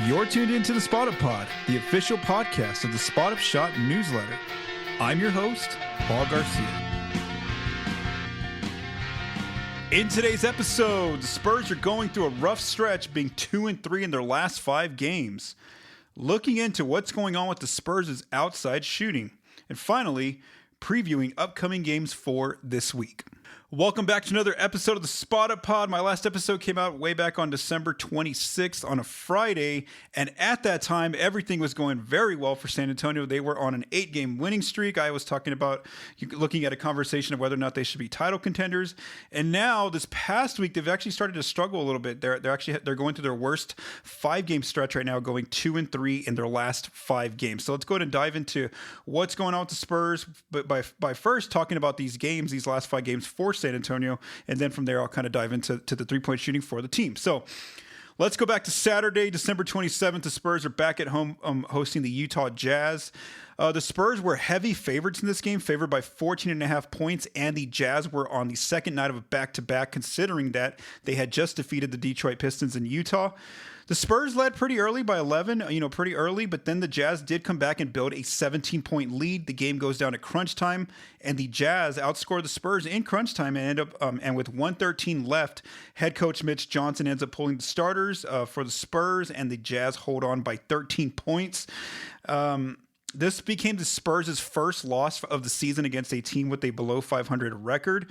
You're tuned into the Spot Up Pod, the official podcast of the Spot Up Shot newsletter. I'm your host, Paul Garcia. In today's episode, the Spurs are going through a rough stretch, being 2-3 in their last 5 games. Looking into what's going on with the Spurs' outside shooting. And finally, previewing upcoming games for this week. Welcome back to another episode of the Spot Up Pod. My last episode came out way back on December 26th on a Friday, and at that time, everything was going very well for San Antonio. They were on an 8-game winning streak. I was talking about looking at a conversation of whether or not they should be title contenders, and now this past week, they've actually started to struggle a little bit. They're going through their worst 5-game stretch right now, going 2-3 in their last 5 games. So let's go ahead and dive into what's going on with the Spurs, but by first talking about these games, these last 5 games for San Antonio, and then from there I'll kind of dive into the three-point shooting for the team. So let's go back to Saturday, December 27th. The Spurs are back at home hosting the Utah Jazz. The Spurs were heavy favorites in this game, favored by 14.5 points, and the Jazz were on the second night of a back-to-back, considering that they had just defeated the Detroit Pistons in Utah. The Spurs led pretty early by 11, pretty early, but then the Jazz did come back and build a 17-point lead. The game goes down to crunch time, and the Jazz outscored the Spurs in crunch time and end up, and with 1:13 left, head coach Mitch Johnson ends up pulling the starters for the Spurs, and the Jazz hold on by 13 points. This became the Spurs' first loss of the season against a team with a below 500 record.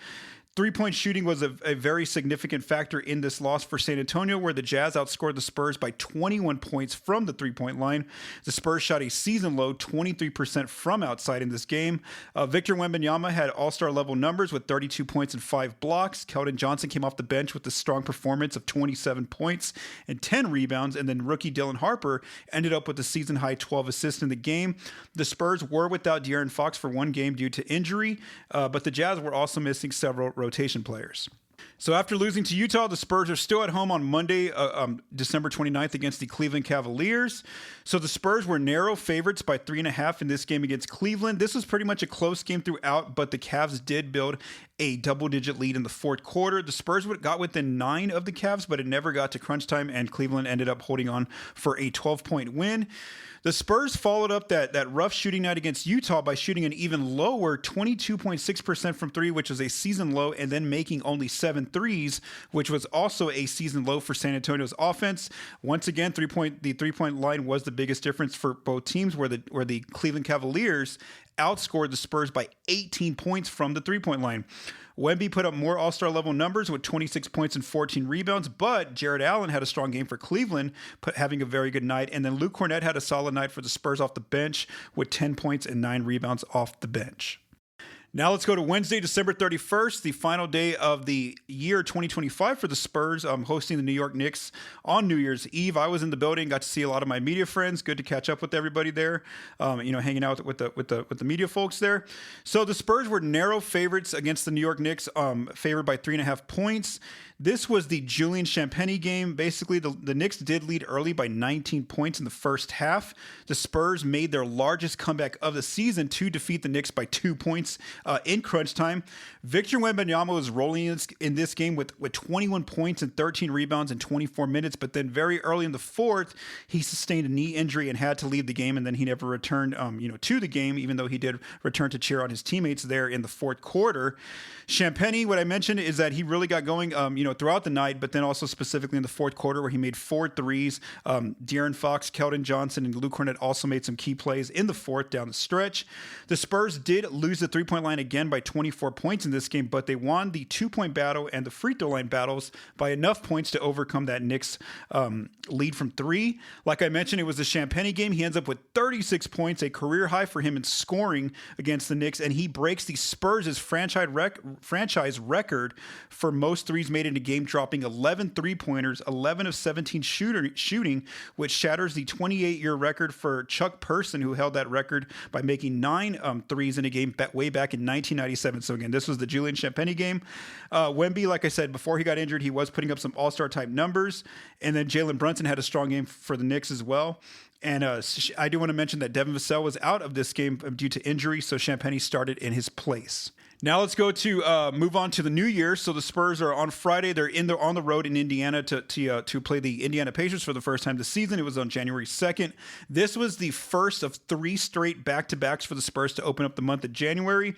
Three-point shooting was a very significant factor in this loss for San Antonio, where the Jazz outscored the Spurs by 21 points from the three-point line. The Spurs shot a season-low 23% from outside in this game. Victor Wembanyama had all-star level numbers with 32 points and 5 blocks. Keldon Johnson came off the bench with a strong performance of 27 points and 10 rebounds, and then rookie Dylan Harper ended up with a season-high 12 assists in the game. The Spurs were without De'Aaron Fox for one game due to injury, but the Jazz were also missing several rotation players. So after losing to Utah, the Spurs are still at home on Monday, December 29th against the Cleveland Cavaliers. So the Spurs were narrow favorites by 3.5 in this game against Cleveland. This was pretty much a close game throughout, but the Cavs did build a double-digit lead in the fourth quarter. The Spurs got within 9 of the Cavs, but it never got to crunch time, and Cleveland ended up holding on for a 12-point win. The Spurs followed up that rough shooting night against Utah by shooting an even lower 22.6% from 3, which was a season low, and then making only 7 threes, which was also a season low for San Antonio's offense. Once again, the three-point line was the biggest difference for both teams, where the Cleveland Cavaliers outscored the Spurs by 18 points from the three-point line. Wemby put up more all-star level numbers with 26 points and 14 rebounds, but Jared Allen had a strong game for Cleveland, having a very good night. And then Luke Kornet had a solid night for the Spurs off the bench with 10 points and 9 rebounds off the bench. Now let's go to Wednesday, December 31st, the final day of the year 2025 for the Spurs, hosting the New York Knicks on New Year's Eve. I was in the building, got to see a lot of my media friends. Good to catch up with everybody there, hanging out with the media folks there. So the Spurs were narrow favorites against the New York Knicks, favored by 3.5 points. This was the Julian Champagnie game. Basically, the Knicks did lead early by 19 points in the first half. The Spurs made their largest comeback of the season to defeat the Knicks by 2 points in crunch time. Victor Wembanyama was rolling in this game with 21 points and 13 rebounds in 24 minutes, but then very early in the fourth, he sustained a knee injury and had to leave the game, and then he never returned to the game, even though he did return to cheer on his teammates there in the fourth quarter. Champagnie, what I mentioned is that he really got going throughout the night, but then also specifically in the fourth quarter where he made 4 threes. De'Aaron Fox, Keldon Johnson, and Luke Kornet also made some key plays in the fourth down the stretch. The Spurs did lose the three-point line again by 24 points in this game, but they won the 2-point battle and the free throw line battles by enough points to overcome that Knicks lead from 3. Like I mentioned, it was a Champagnie game. He ends up with 36 points, a career high for him in scoring against the Knicks, and he breaks the Spurs' franchise record for most threes made in a game, dropping 11 three-pointers, 11 of 17 shooting, which shatters the 28-year record for Chuck Person, who held that record by making 9 threes in a game way back in 1997. So again, this was the Julian Champagnie game. Wemby, like I said, before he got injured, he was putting up some all-star type numbers. And then Jalen Brunson had a strong game for the Knicks as well. And I do want to mention that Devin Vassell was out of this game due to injury, so Champagnie started in his place. Now let's go to move on to the new year. So the Spurs are on Friday. They're on the road in Indiana to play the Indiana Pacers for the first time this season. It was on January 2nd. This was the first of 3 straight back-to-backs for the Spurs to open up the month of January.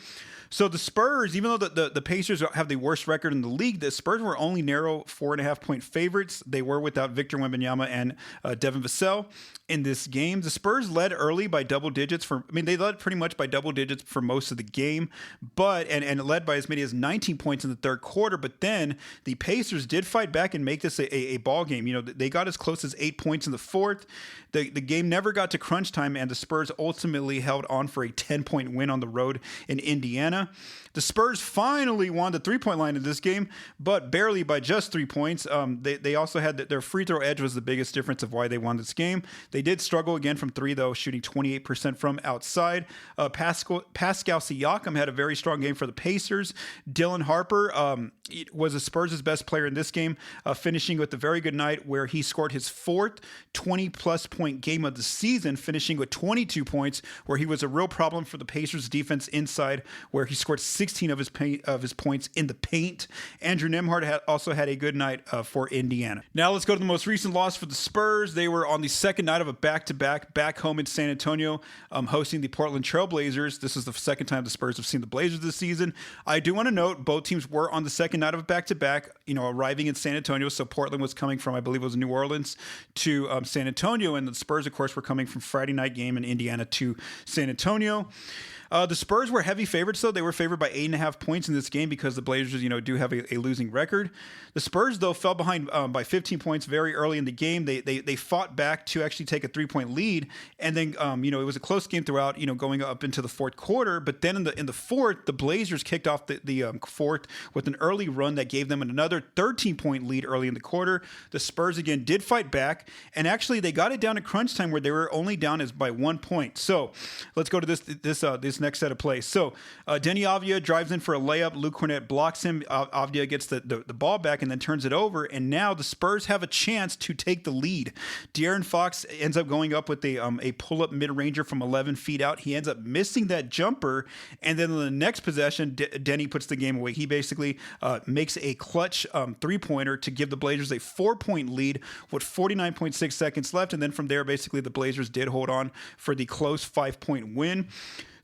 So the Spurs, even though the Pacers have the worst record in the league, the Spurs were only narrow 4.5-point favorites. They were without Victor Wembanyama and Devin Vassell in this game. The Spurs led early by double digits they led pretty much by double digits for most of the game, but and led by as many as 19 points in the third quarter. But then the Pacers did fight back and make this a ball game. They got as close as 8 points in the fourth. The game never got to crunch time, and the Spurs ultimately held on for a 10-point win on the road in Indiana. The Spurs finally won the 3-point line in this game, but barely by just 3 points. They also had their free throw edge was the biggest difference of why they won this game. They did struggle again from 3, though, shooting 28% from outside. Pascal Siakam had a very strong game for the Pacers. Dylan Harper was the Spurs' best player in this game, finishing with a very good night where he scored his 4th 20-plus point game of the season, finishing with 22 points, where he was a real problem for the Pacers' defense inside, where he scored 16 of his points in the paint. Andrew Nembhard also had a good night for Indiana. Now let's go to the most recent loss for the Spurs. They were on the second night of a back-to-back back home in San Antonio, hosting the Portland Trail Blazers. This is the second time the Spurs have seen the Blazers this season. I do want to note both teams were on the second night of a back-to-back, arriving in San Antonio. So Portland was coming from, I believe it was New Orleans to San Antonio, and the Spurs, of course, were coming from Friday night game in Indiana to San Antonio. The Spurs were heavy favorites, though. They were favored by 8.5 points in this game because the Blazers, do have a losing record. The Spurs, though, fell behind by 15 points very early in the game. They fought back to actually take a 3-point lead, and then it was a close game throughout, going up into the fourth quarter. But then in the fourth, the Blazers kicked off the fourth with an early run that gave them another 13-point lead early in the quarter. The Spurs again did fight back, and actually they got it down to crunch time where they were only down by 1 point. So let's go to this next set of plays. So Denny Avdija drives in for a layup. Luke Cornett blocks him. Avdija gets the ball back and then turns it over. And now the Spurs have a chance to take the lead. De'Aaron Fox ends up going up with a pull-up mid-ranger from 11 feet out. He ends up missing that jumper. And then in the next possession, Denny puts the game away. He basically makes a clutch three-pointer to give the Blazers a 4-point lead with 49.6 seconds left. And then from there, basically, the Blazers did hold on for the close 5-point win.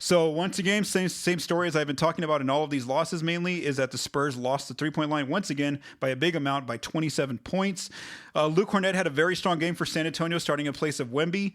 So once again, same story as I've been talking about in all of these losses mainly, is that the Spurs lost the 3-point line once again by a big amount, by 27 points. Luke Cornett had a very strong game for San Antonio, starting in place of Wemby,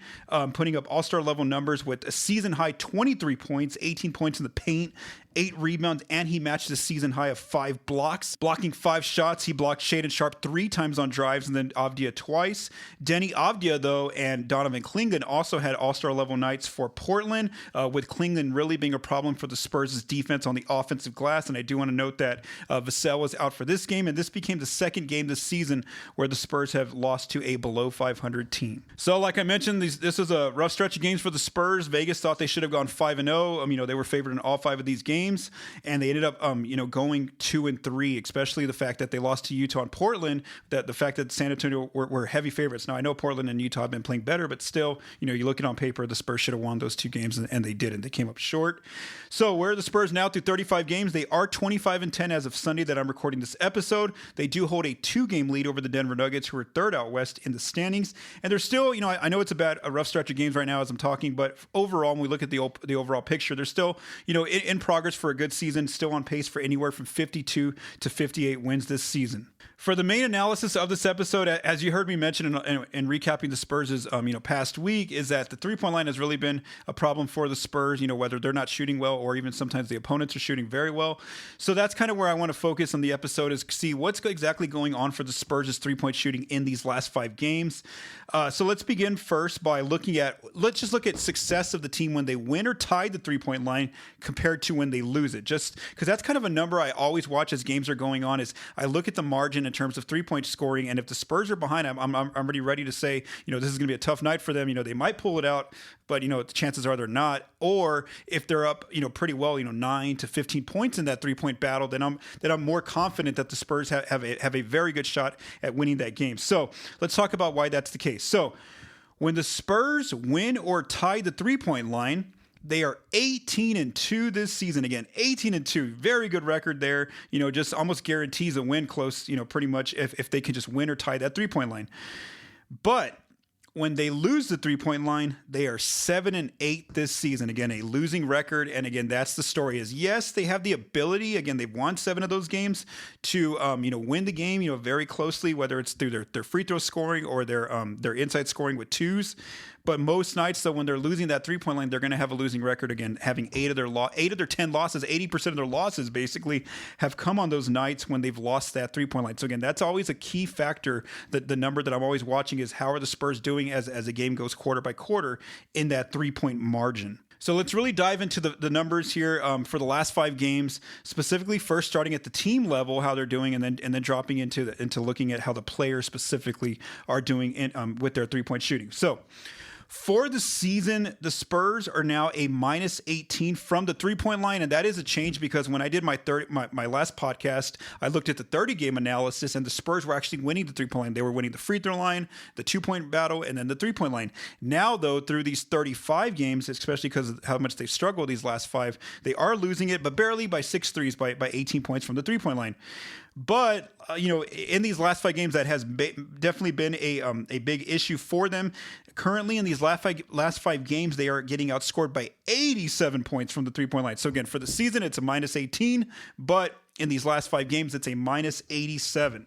putting up all-star level numbers with a season-high 23 points, 18 points in the paint, 8 rebounds, and he matched the season high of 5 blocks. Blocking 5 shots, he blocked Shaedon Sharpe 3 times on drives and then Avdija twice. Denny Avdija, though, and Donovan Clingan also had all-star level nights for Portland, with Clingan really being a problem for the Spurs' defense on the offensive glass. And I do want to note that Vassell was out for this game, and this became the second game this season where the Spurs have lost to a below 500 team. So like I mentioned, this is a rough stretch of games for the Spurs. Vegas thought they should have gone 5-0. They were favored in all 5 of these games, and they ended up going 2-3, especially the fact that they lost to Utah and Portland, that the fact that San Antonio were heavy favorites. Now I know Portland and Utah have been playing better, but still, you look at it on paper, the Spurs should have won those 2 games, and they didn't. They came up short. So where are the Spurs now through 35 games? They are 25-10 as of Sunday that I'm recording this episode. They do hold a 2-game lead over the Denver Nuggets, who are 3rd out west in the standings, and they're still, I know it's a rough stretch of games right now as I'm talking, but overall, when we look at the overall picture, they're still, in progress for a good season, still on pace for anywhere from 52 to 58 wins this season. For the main analysis of this episode, as you heard me mention in recapping the Spurs' past week, is that the 3-point line has really been a problem for the Spurs, whether they're not shooting well or even sometimes the opponents are shooting very well. So that's kind of where I want to focus on the episode, is see what's exactly going on for the Spurs' 3-point shooting in these last 5 games. So let's begin first by let's just look at success of the team when they win or tie the 3-point line compared to when they lose it. Just because that's kind of a number I always watch as games are going on, is I look at the margin in terms of 3-point scoring, and if the Spurs are behind, I'm already ready to say, this is going to be a tough night for them. They might pull it out, but the chances are they're not. Or if they're up, pretty well, 9 to 15 points in that 3-point battle, then I'm more confident that the Spurs have a very good shot at winning that game. So let's talk about why that's the case. So when the Spurs win or tie the 3-point line, They are 18-2 this season. Again, 18-2, very good record there. Just almost guarantees a win close, pretty much if they can just win or tie that 3-point line. But when they lose the 3-point line, they are 7-8 this season. Again, a losing record. And again, that's the story is, yes, they have the ability. Again, they've won 7 of those games to, win the game, very closely, whether it's through their free throw scoring or their inside scoring with twos. But most nights, though, when they're losing that 3-point line, they're going to have a losing record again, having 8 of their 10 losses, 80% of their losses basically have come on those nights when they've lost that 3-point line. So again, that's always a key factor. That the number that I'm always watching is how are the Spurs doing as the game goes quarter by quarter in that 3-point margin. So let's really dive into the numbers here for the last 5 games, specifically first starting at the team level, how they're doing, and then dropping into looking at how the players specifically are doing with their 3-point shooting. So for the season, the Spurs are now a -18 from the 3-point line, and that is a change because when I did my last podcast, I looked at the 30-game analysis, and the Spurs were actually winning the 3-point line. They were winning the free throw line, the 2-point battle, and then the 3-point line. Now, though, through these 35 games, especially because of how much they've struggled these last 5, they are losing it, but barely by 6 threes, by 18 points from the 3-point line. But, in these last 5 games, that has definitely been a big issue for them. Currently, in these last five games, they are getting outscored by 87 points from the 3-point line. So, again, for the season, it's a -18, but in these last 5 games, it's a -87.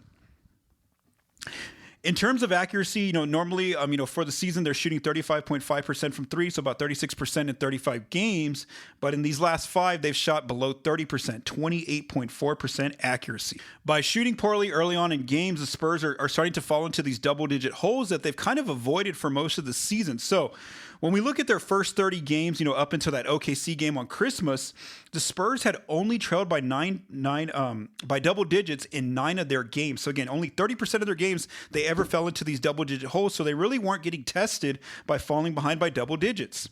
In terms of accuracy, normally, for the season, they're shooting 35.5% from 3, so about 36% in 35 games. But in these last 5, they've shot below 30%, 28.4% accuracy. By shooting poorly early on in games, the Spurs are starting to fall into these double-digit holes that they've kind of avoided for most of the season. So when we look at their first 30 games, up until that OKC game on Christmas, the Spurs had only trailed by by double digits in 9 of their games. So again, only 30% of their games they ever fell into these double-digit holes. So they really weren't getting tested by falling behind by double digits.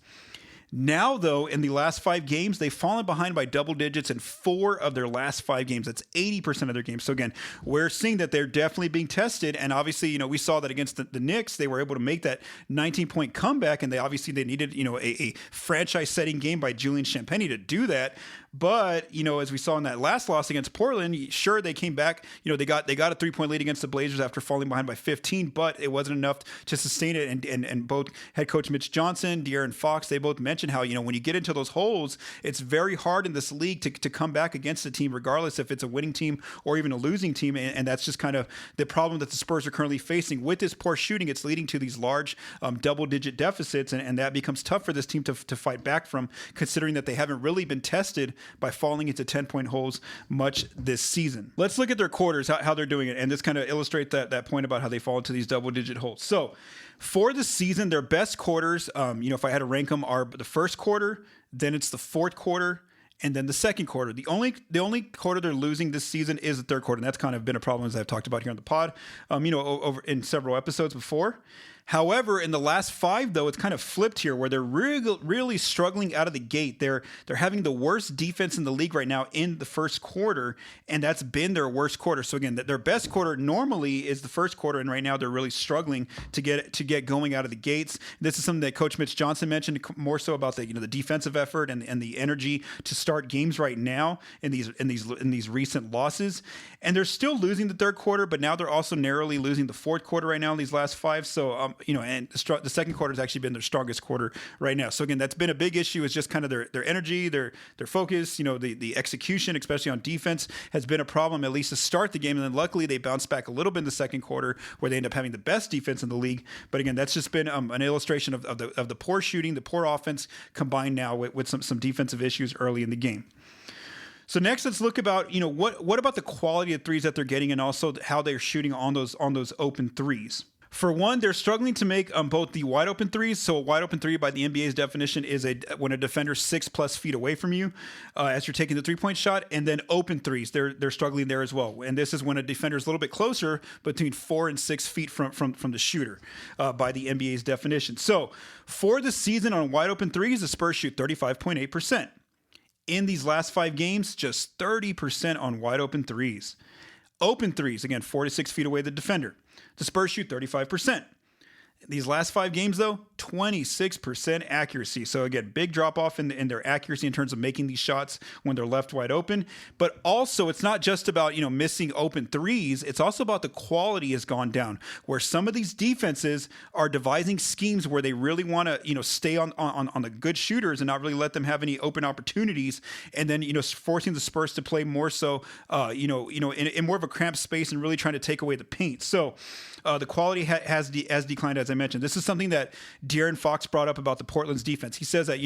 Now, though, in the last 5 games, they've fallen behind by double digits in 4 of their last 5 games. That's 80% of their games. So again, we're seeing that they're definitely being tested. And obviously, we saw that against the Knicks, they were able to make that 19-point comeback. And they needed, a franchise-setting game by Julian Champagnie to do that. But, as we saw in that last loss against Portland, sure, they came back. They got a 3-point lead against the Blazers after falling behind by 15, but it wasn't enough to sustain it. And both head coach Mitch Johnson, De'Aaron Fox, they both mentioned how, when you get into those holes, it's very hard in this league to come back against a team, regardless if it's a winning team or even a losing team. And that's just kind of the problem that the Spurs are currently facing. With this poor shooting, it's leading to these large double-digit deficits, and that becomes tough for this team to fight back from, considering that they haven't really been tested by falling into 10-point holes much this season. Let's look at their quarters, how they're doing it, and this kind of illustrates that point about how they fall into these double-digit holes. So for the season, their best quarters, if I had to rank them, are the first quarter, then it's the fourth quarter, and then the second quarter. The only quarter they're losing this season is the third quarter, and that's kind of been a problem, as I've talked about here on the pod, over in several episodes before. However, in the last 5, though, it's kind of flipped here, where they're really struggling out of the gate. They're having the worst defense in the league right now in the first quarter, and that's been their worst quarter. So again, their best quarter normally is the first quarter, and right now they're really struggling to get going out of the gates. This is something that Coach Mitch Johnson mentioned, more so about the defensive effort and the energy to start games right now in these recent losses. And they're still losing the third quarter, but now they're also narrowly losing the fourth quarter right now in these last 5. So and the second quarter has actually been their strongest quarter right now. So again, that's been a big issue. Is just kind of their energy, their focus. The execution, especially on defense, has been a problem, at least to start the game. And then luckily they bounced back a little bit in the second quarter, where they end up having the best defense in the league. But again, that's just been an illustration of the poor shooting, the poor offense, combined now with some defensive issues early in the game. So next, let's look about what about the quality of threes that they're getting, and also how they're shooting on those open threes. For one, they're struggling to make both the wide open threes. So a wide open three, by the NBA's definition, is when a defender's 6+ feet away from you as you're taking the 3-point shot. And then open threes, they're struggling there as well. And this is when a defender's a little bit closer, between 4 and 6 feet from the shooter by the NBA's definition. So for the season on wide open threes, the Spurs shoot 35.8%. In these last 5 games, just 30% on wide open threes. Open threes, again, 4 to 6 feet away the defender. The Spurs shoot 35%. These last 5 games, though, 26% accuracy. So again, big drop off in their accuracy in terms of making these shots when they're left wide open. But also, it's not just about missing open threes. It's also about the quality has gone down. Where some of these defenses are devising schemes where they really want to stay on the good shooters and not really let them have any open opportunities, and then forcing the Spurs to play more so in more of a cramped space and really trying to take away the paint. So the quality has declined, as I mentioned. This is something that De'Aaron Fox brought up about the Portland's defense. He says that,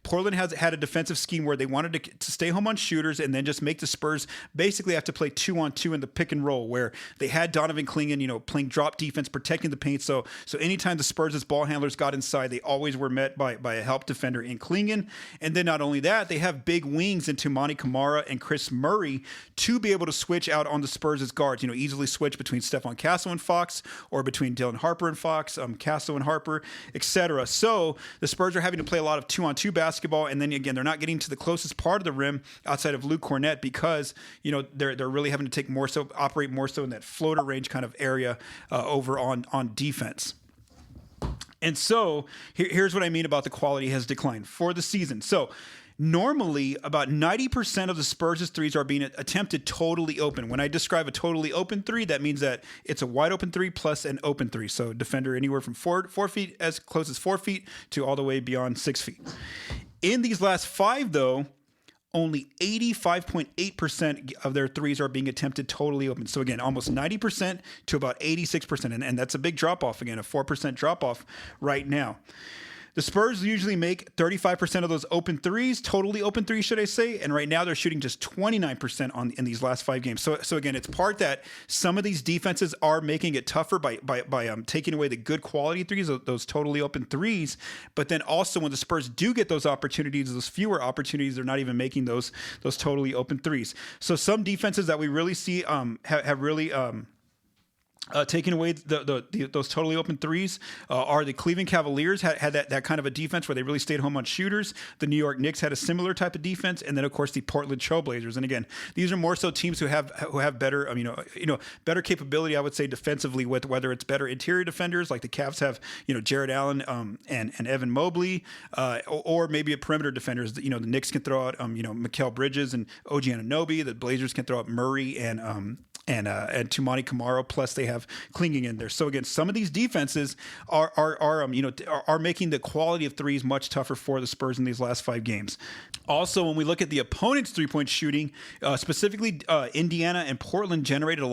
Portland has had a defensive scheme where they wanted to stay home on shooters and then just make the Spurs basically have to play 2-on-2 in the pick and roll, where they had Donovan Clingan, playing drop defense, protecting the paint. So anytime the Spurs' ball handlers got inside, they always were met by a help defender in Clingan. And then not only that, they have big wings into Monty Kamara and Chris Murray to be able to switch out on the Spurs' guards, easily switch between Stephon Castle and Fox, or between Dylan Harper and Fox, Castle and Harper, etc. So the Spurs are having to play a lot of 2-on-2 basketball, and then again, they're not getting to the closest part of the rim outside of Luke Cornett because they're really having to operate more so in that floater range kind of area over on defense. And so here's what I mean about the quality has declined for the season. So normally, about 90% of the Spurs' threes are being attempted totally open. When I describe a totally open three, that means that it's a wide open three plus an open three. So defender anywhere from 4 feet, as close as 4 feet, to all the way beyond 6 feet. In these last 5, though, only 85.8% of their threes are being attempted totally open. So again, almost 90% to about 86%. And that's a big drop off, again, a 4% drop off right now. The Spurs usually make 35% of those open threes, totally open threes, should I say, and right now they're shooting just 29% in these last 5 games. So again, it's part that some of these defenses are making it tougher by taking away the good quality threes, those totally open threes, but then also when the Spurs do get those opportunities, those fewer opportunities, they're not even making those totally open threes. So some defenses that we really see have really taking away those totally open threes are the Cleveland Cavaliers had that kind of a defense where they really stayed home on shooters. The New York Knicks had a similar type of defense, and then of course the Portland Trailblazers. And again, these are more so teams who have better better capability, I would say, defensively, with whether it's better interior defenders like the Cavs have Jared Allen and Evan Mobley, or maybe a perimeter defenders. The Knicks can throw out Mikal Bridges and OG Anunoby. The Blazers can throw out Murray and Tumani Kamara, plus they have Clinging in there. So again, some of these defenses are making the quality of threes much tougher for the Spurs in these last 5 games. Also, when we look at the opponent's 3-point shooting, specifically Indiana and Portland generated a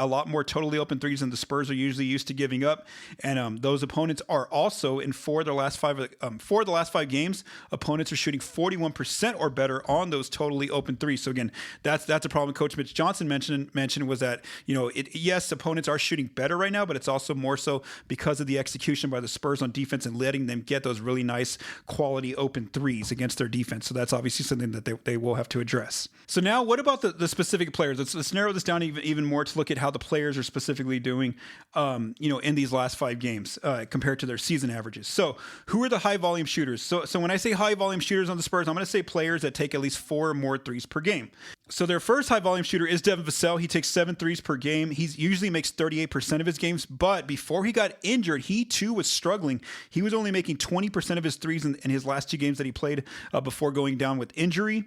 lot more totally open threes than the Spurs are usually used to giving up, and those opponents are also in 4 of the last 5 games. Opponents are shooting 41% or better on those totally open threes. So again, that's a problem Coach Mitch Johnson mentioned was that yes, opponents are shooting better right now, but it's also more so because of the execution by the Spurs on defense and letting them get those really nice quality open threes against their defense. So that's obviously something that they will have to address. So now, what about the specific players? Let's narrow this down even more to look at how the players are specifically doing, in these last 5 games compared to their season averages. So who are the high volume shooters? So when I say high volume shooters on the Spurs, I'm going to say players that take at least 4 or more threes per game. So their first high volume shooter is Devin Vassell. He takes 7 threes per game. He usually makes 38% of his games, but before he got injured, he too was struggling. He was only making 20% of his threes in his last 2 games that he played before going down with injury.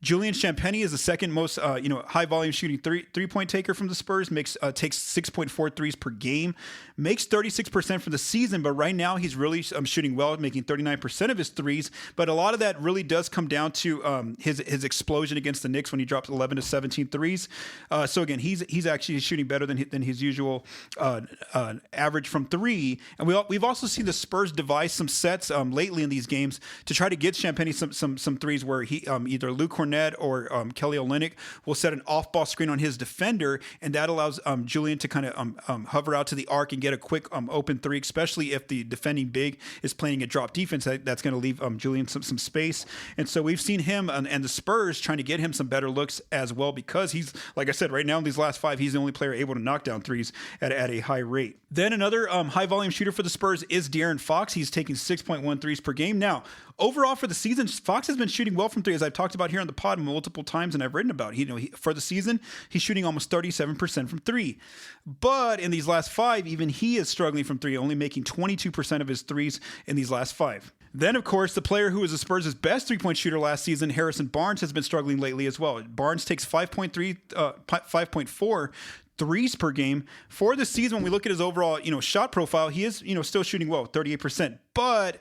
Julian Champagnie is the second most high volume shooting three-point taker from the Spurs. Takes 6.4 threes per game, makes 36% for the season, but right now he's really shooting well, making 39% of his threes. But a lot of that really does come down to his explosion against the Knicks when he dropped 11 to 17 threes. So again, he's actually shooting better than his usual average from 3. And we've also seen the Spurs devise some sets lately in these games to try to get Champagnie some threes where he either Luke Cornett or Kelly Olynyk will set an off-ball screen on his defender, and that allows Julian to kind of hover out to the arc and get a quick open 3, especially if the defending big is playing a drop defense. That's going to leave Julian some space. And so we've seen him and the Spurs trying to get him some better looks as well, because he's, like I said, right now in these last 5, he's the only player able to knock down threes at a high rate. Then another high-volume shooter for the Spurs is De'Aaron Fox. He's taking 6.1 threes per game. Now, overall for the season, Fox has been shooting well from 3, as I've talked about here on the pod multiple times, and I've written about it. For the season, he's shooting almost 37% from three. But in these last 5, even he is struggling from three, only making 22% of his threes in these last 5. Then, of course, the player who was the Spurs' best three-point shooter last season, Harrison Barnes, has been struggling lately as well. Barnes takes 5.4 threes per game for the season. When we look at his overall, shot profile, he is, still shooting well, 38%. But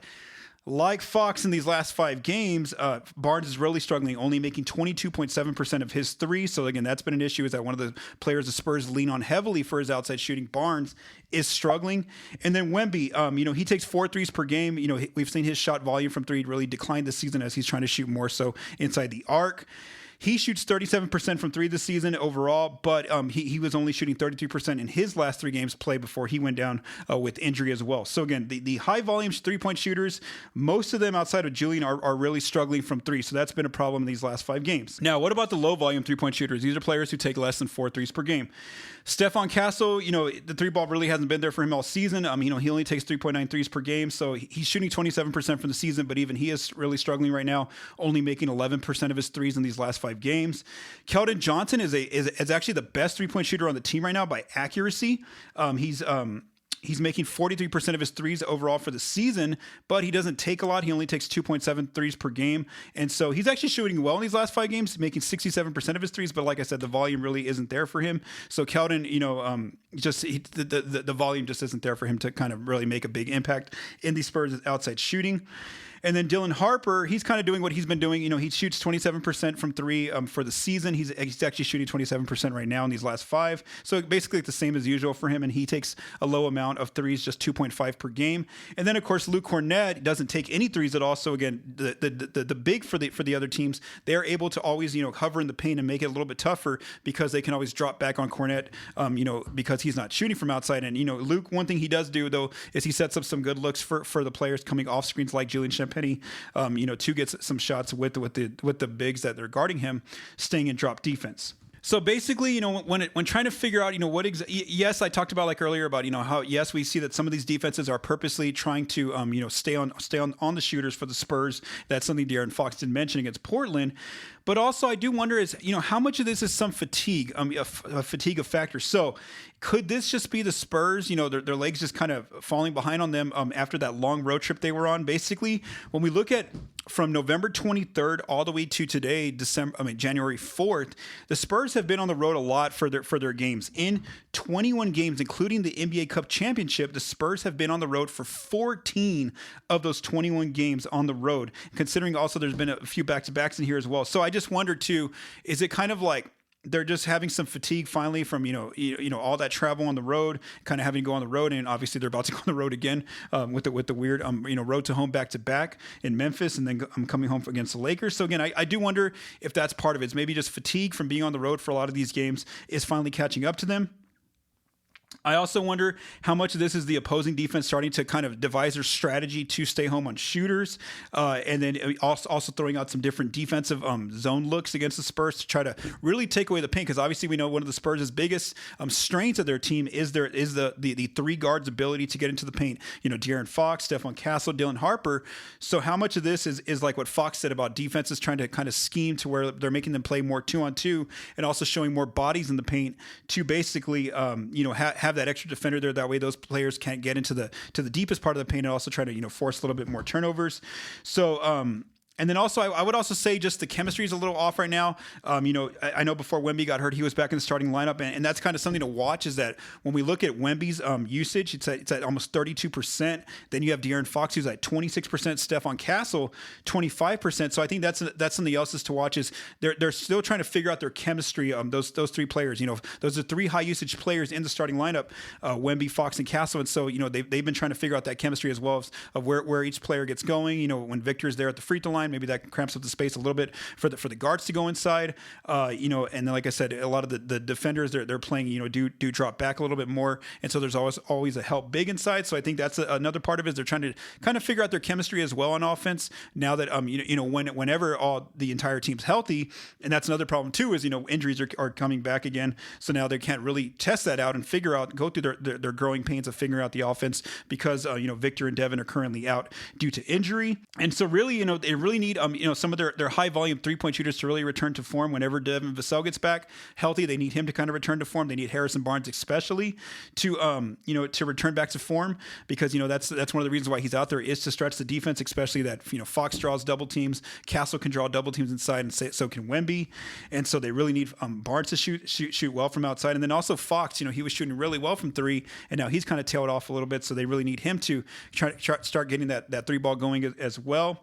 like Fox in these last 5 games, Barnes is really struggling, only making 22.7% of his threes. So again, that's been an issue, is that one of the players the Spurs lean on heavily for his outside shooting, Barnes, is struggling. And then Wemby, he takes 4 threes per game. We've seen his shot volume from three really decline this season as he's trying to shoot more so inside the arc. He shoots 37% from three this season overall, but he was only shooting 33% in his last 3 games played before he went down with injury as well. So again, the high volume three-point shooters, most of them outside of Julian are really struggling from three. So that's been a problem in these last 5 games. Now, what about the low volume three-point shooters? These are players who take less than 4 threes per game. Stephon Castle, the three ball really hasn't been there for him all season. He only takes 3.9 threes per game. So he's shooting 27% from the season, but even he is really struggling right now, only making 11% of his threes in these last 5 games. Keldon Johnson is actually the best three-point shooter on the team right now by accuracy. He's making 43% of his threes overall for the season, but he doesn't take a lot. He only takes 2.7 threes per game. And so he's actually shooting well in these last 5 games, making 67% of his threes. But like I said, the volume really isn't there for him. So Keldon, the volume just isn't there for him to kind of really make a big impact in the Spurs' outside shooting. And then Dylan Harper, he's kind of doing what he's been doing. He shoots 27% from three for the season. He's actually shooting 27% right now in these last 5. So basically the same as usual for him. And he takes a low amount of threes, just 2.5 per game. And then, of course, Luke Kornet doesn't take any threes at all. So again, the big for the other teams, they're able to always, hover in the paint and make it a little bit tougher because they can always drop back on Kornet, because he's not shooting from outside. And, Luke, one thing he does do, though, is he sets up some good looks for the players coming off screens like Julian Champagny, to get some shots with the bigs that they're guarding him, staying in drop defense. So basically, when trying to figure out, yes, I talked about earlier about, how, yes, we see that some of these defenses are purposely trying to, stay on the shooters for the Spurs. That's something De'Aaron Fox did mention against Portland. But also I do wonder is, how much of this is some fatigue, a fatigue of factors. So could this just be the Spurs, their legs just kind of falling behind on them after that long road trip they were on? Basically, when we look at from November 23rd all the way to today, January 4th, the Spurs have been on the road a lot for their games. In 21 games, including the NBA Cup Championship, the Spurs have been on the road for 14 of those 21 games on the road, considering also there's been a few back-to-backs in here as well. So I just wonder too, is it kind of like they're just having some fatigue finally from all that travel on the road, kind of having to go on the road, and obviously they're about to go on the road again with the weird road to home back to back in Memphis, and then coming home against the Lakers. So again, I do wonder if that's part of it. It's maybe just fatigue from being on the road for a lot of these games is finally catching up to them. I also wonder how much of this is the opposing defense starting to kind of devise their strategy to stay home on shooters, and then also throwing out some different defensive zone looks against the Spurs to try to really take away the paint, because obviously we know one of the Spurs' biggest strengths of their team is the three guards' ability to get into the paint. De'Aaron Fox, Stephon Castle, Dylan Harper. So how much of this is like what Fox said about defenses trying to kind of scheme to where they're making them play more 2-on-2 and also showing more bodies in the paint to basically have that extra defender there. That way those players can't get into the deepest part of the paint and also try to force a little bit more turnovers. So and then also, I would also say just the chemistry is a little off right now. I know before Wemby got hurt, he was back in the starting lineup, and that's kind of something to watch. Is that when we look at Wemby's usage, it's at almost 32%. Then you have De'Aaron Fox, who's at 26%. Stephon Castle, 25%. So I think that's something else is to watch. Is they're still trying to figure out their chemistry. Those three players, those are 3 high usage players in the starting lineup: Wemby, Fox, and Castle. And so they've been trying to figure out that chemistry as well of where each player gets going. When Victor's there at the free throw line, maybe that cramps up the space a little bit for the guards to go inside. And then, like I said, a lot of the defenders they're playing, do drop back a little bit more, and so there's always a help big inside. So I think that's another part of it. Is they're trying to kind of figure out their chemistry as well on offense now that whenever the entire team's healthy, and that's another problem too. Is injuries are coming back again, so now they can't really test that out and go through their growing pains of figuring out the offense because Victor and Devin are currently out due to injury, and so really it really really need some of their high volume 3-point shooters to really return to form whenever Devin Vassell gets back healthy. They need him to kind of return to form. They need Harrison Barnes especially to to return back to form, because that's one of the reasons why he's out there, is to stretch the defense, especially that Fox draws double teams, Castle can draw double teams inside, and so can Wemby, and so they really need Barnes to shoot well from outside, and then also Fox, he was shooting really well from three, and now he's kind of tailed off a little bit, so they really need him to start getting that three ball going as well.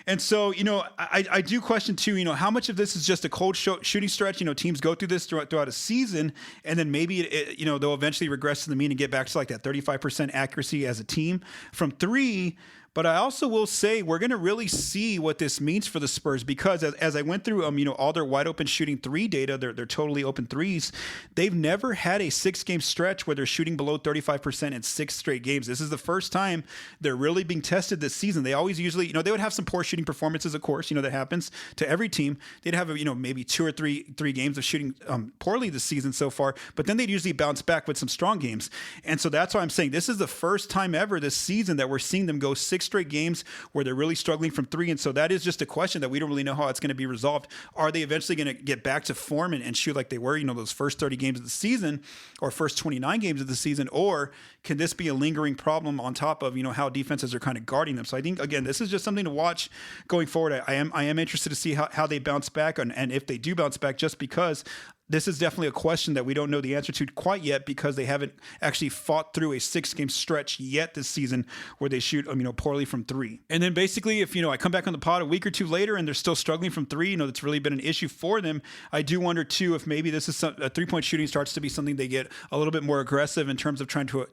And so, I do question too, how much of this is just a cold shooting stretch? Teams go through this throughout a season, and then maybe they'll eventually regress to the mean and get back to like that 35% accuracy as a team from three. But I also will say we're going to really see what this means for the Spurs, because as I went through, all their wide open shooting three data, they're totally open threes. They've never had a 6-game stretch where they're shooting below 35% in 6 straight games. This is the first time they're really being tested this season. They always usually, they would have some poor shooting performances, of course, that happens to every team. They'd have, maybe 2 or 3 games of shooting poorly this season so far, but then they'd usually bounce back with some strong games. And so that's why I'm saying this is the first time ever this season that we're seeing them go 6 straight games where they're really struggling from three. And so that is just a question that we don't really know how it's going to be resolved. Are they eventually going to get back to form and shoot like they were, those first 30 games of the season or first 29 games of the season? Or can this be a lingering problem on top of, how defenses are kind of guarding them? So I think, again, this is just something to watch going forward. I am interested to see how they bounce back, and if they do bounce back, just because this is definitely a question that we don't know the answer to quite yet, because they haven't actually fought through a 6-game stretch yet this season where they shoot, poorly from three. And then basically, if, I come back on the pod a week or two later and they're still struggling from three, that's really been an issue for them. I do wonder too, if maybe this is a 3-point shooting starts to be something they get a little bit more aggressive in terms of trying to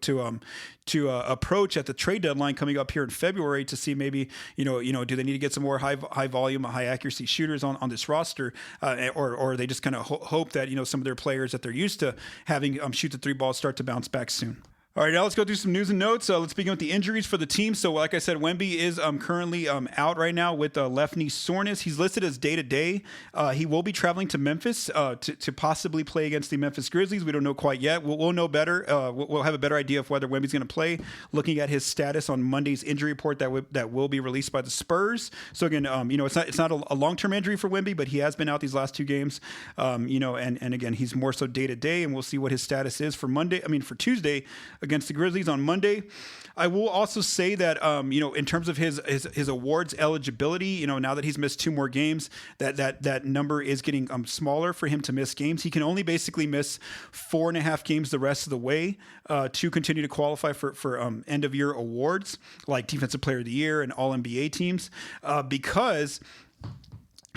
approach at the trade deadline coming up here in February, to see maybe, do they need to get some more high volume, high accuracy shooters on this roster, or they just kind of hope that some of their players that they're used to having shoot the three ball start to bounce back soon. All right, now let's go through some news and notes. Let's begin with the injuries for the team. So like I said, Wemby is currently out right now with left knee soreness. He's listed as day-to-day. He will be traveling to Memphis to possibly play against the Memphis Grizzlies. We don't know quite yet. We'll know better. We'll have a better idea of whether Wemby's going to play, looking at his status on Monday's injury report that will be released by the Spurs. So again, it's not a long-term injury for Wemby, but he has been out these last 2 games. And again, he's more so day-to-day, and we'll see what his status is for Tuesday against the Grizzlies on Monday. I will also say that, in terms of his awards eligibility, now that he's missed 2 more games, that number is getting smaller for him to miss games. He can only basically miss 4.5 games the rest of the way to continue to qualify for end of year awards like Defensive Player of the Year and All NBA teams, because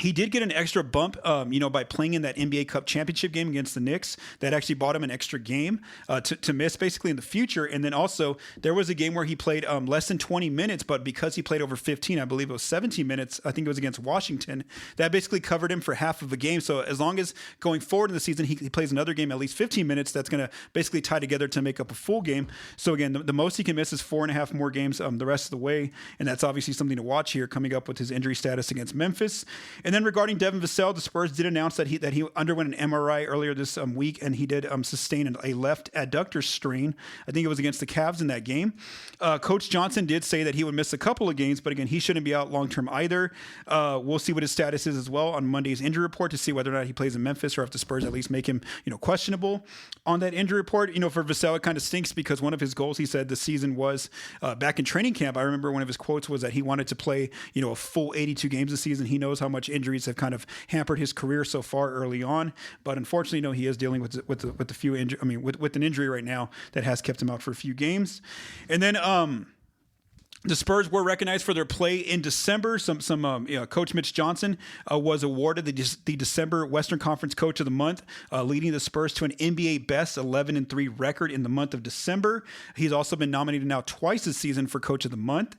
he did get an extra bump, by playing in that NBA Cup championship game against the Knicks. That actually bought him an extra game to miss basically in the future. And then also there was a game where he played less than 20 minutes, but because he played over 15, I believe it was 17 minutes, I think it was against Washington, that basically covered him for half of a game. So as long as going forward in the season, he plays another game at least 15 minutes, that's going to basically tie together to make up a full game. So again, the most he can miss is 4.5 more games the rest of the way. And that's obviously something to watch here coming up with his injury status against Memphis. And then regarding Devin Vassell, the Spurs did announce that he underwent an MRI earlier this week, and he did sustain a left adductor strain. I think it was against the Cavs in that game. Coach Johnson did say that he would miss a couple of games, but again, he shouldn't be out long-term either. We'll see what his status is as well on Monday's injury report to see whether or not he plays in Memphis, or if the Spurs at least make him, questionable on that injury report. For Vassell, it kind of stinks, because one of his goals, he said, this season was back in training camp. I remember one of his quotes was that he wanted to play, a full 82 games this season. He knows how much injuries have kind of hampered his career so far early on, but unfortunately, he is dealing with an injury right now that has kept him out for a few games. And then the Spurs were recognized for their play in December. Coach Mitch Johnson was awarded the December Western Conference Coach of the Month, leading the Spurs to an NBA best 11-3 record in the month of December. He's also been nominated now twice this season for Coach of the Month.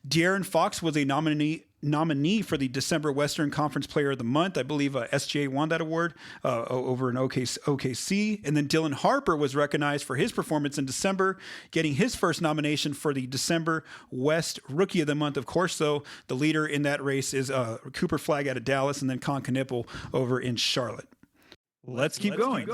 De'Aaron Fox was a nominee for the December Western Conference Player of the Month. I believe SGA won that award over in OKC. And then Dylan Harper was recognized for his performance in December, getting his first nomination for the December West Rookie of the Month. Of course, though, the leader in that race is Cooper Flagg out of Dallas, and then Con Knipple over in Charlotte. Let's keep going.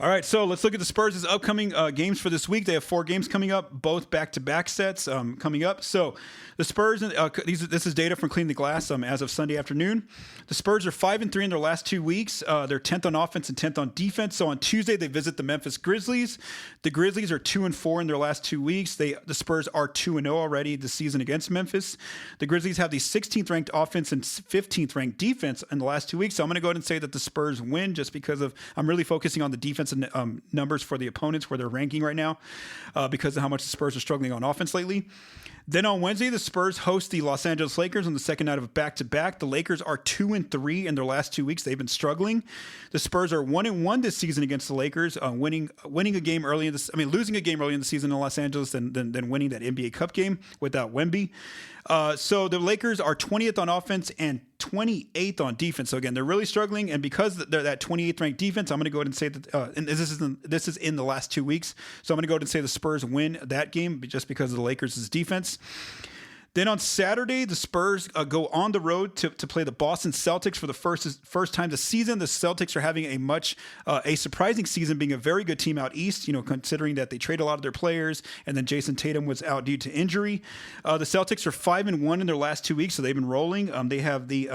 All right, so let's look at the Spurs' upcoming games for this week. They have 4 games coming up, both back-to-back sets coming up. So the Spurs, this is data from Clean the Glass as of Sunday afternoon. The Spurs are 5-3 in their last 2 weeks. They're 10th on offense and 10th on defense. So on Tuesday, they visit the Memphis Grizzlies. The Grizzlies are 2-4 in their last 2 weeks. The Spurs are 2-0 already this season against Memphis. The Grizzlies have the 16th ranked offense and 15th ranked defense in the last 2 weeks. So I'm going to go ahead and say that the Spurs win just because I'm really focusing on the defense and numbers for the opponents where they're ranking right now because of how much the Spurs are struggling on offense lately. Then on Wednesday, the Spurs host the Los Angeles Lakers on the second night of a back-to-back. The Lakers are 2-3 in their last 2 weeks. They've been struggling. The Spurs are 1-1 this season against the Lakers, losing a game early in the season in Los Angeles and then winning that NBA Cup game without Wemby. So the Lakers are 20th on offense and 28th on defense. So again, they're really struggling, and because they're that 28th ranked defense, I'm going to go ahead and say that, and this is in the last 2 weeks. So I'm going to go ahead and say the Spurs win that game just because of the Lakers' defense. Then on Saturday, the Spurs go on the road to play the Boston Celtics for the first time this season. The Celtics are having a surprising season, being a very good team out east, considering that they trade a lot of their players, and then Jason Tatum was out due to injury. The Celtics are 5-1 in their last 2 weeks, so they've been rolling. They have the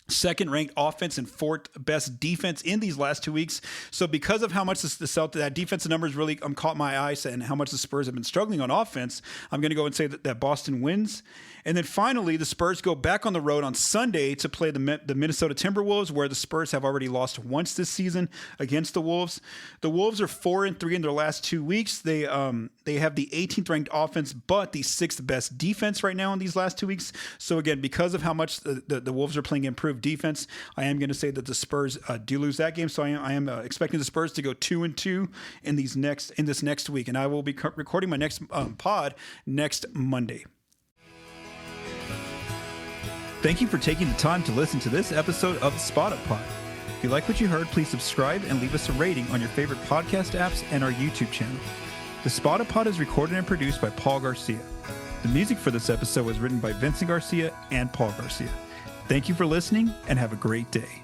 second ranked offense and fourth best defense in these last 2 weeks. So because of how much that defensive numbers really caught my eye and how much the Spurs have been struggling on offense, I'm going to go and say that Boston wins. And then finally, the Spurs go back on the road on Sunday to play the Minnesota Timberwolves, where the Spurs have already lost once this season against the Wolves. The Wolves are 4-3 in their last 2 weeks. They have the 18th ranked offense, but the 6th best defense right now in these last 2 weeks. So again, because of how much the Wolves are playing improved defense, I am going to say that the Spurs do lose that game. So I am expecting the Spurs to go 2-2 in this next week, and I will be recording my next pod next Monday. Thank you for taking the time to listen to this episode of the Spot Up Pod. If you like what you heard, please subscribe and leave us a rating on your favorite podcast apps and our YouTube channel. The Spot Up Pod is recorded and produced by Paul Garcia. The music for this episode was written by Vincent Garcia and Paul Garcia. Thank you for listening, and have a great day.